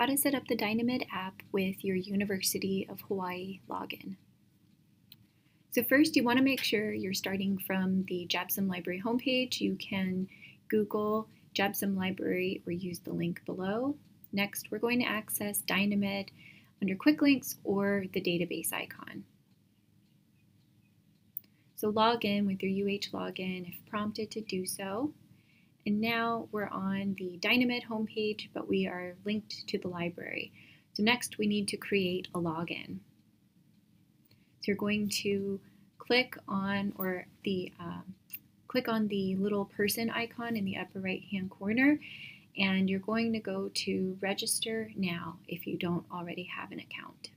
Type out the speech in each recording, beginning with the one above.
How to set up the DynaMed app with your University of Hawaii login. So first, you want to make sure you're starting from the JABSOM library homepage. You can Google JABSOM library or use the link below. Next, we're going to access DynaMed under Quick Links or the database icon. So log in with your UH login if prompted to do so. And now we're on the DynaMed homepage, but we are linked to the library. So next we need to create a login. So you're going to click on the little person icon in the upper right hand corner, and you're going to go to register now if you don't already have an account.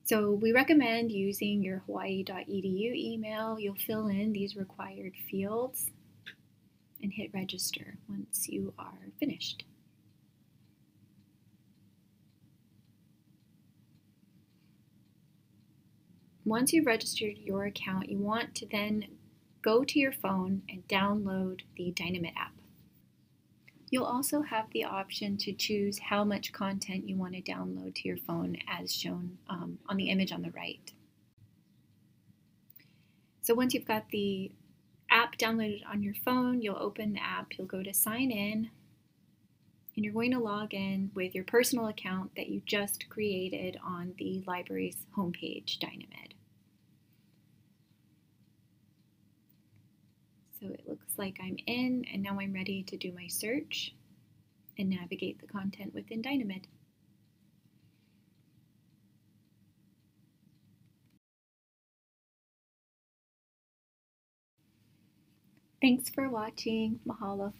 So we recommend using your hawaii.edu email. You'll fill in these required fields and hit register once you are finished. Once you've registered your account, you want to then go to your phone and download the DynaMed app. You'll also have the option to choose how much content you want to download to your phone as shown on the image on the right. So once you've got the app downloaded on your phone, you'll open the app, you'll go to sign in, and you're going to log in with your personal account that you just created on the library's homepage, DynaMed. So it looks like I'm in, and now I'm ready to do my search and navigate the content within DynaMed. Thanks for watching. Mahalo.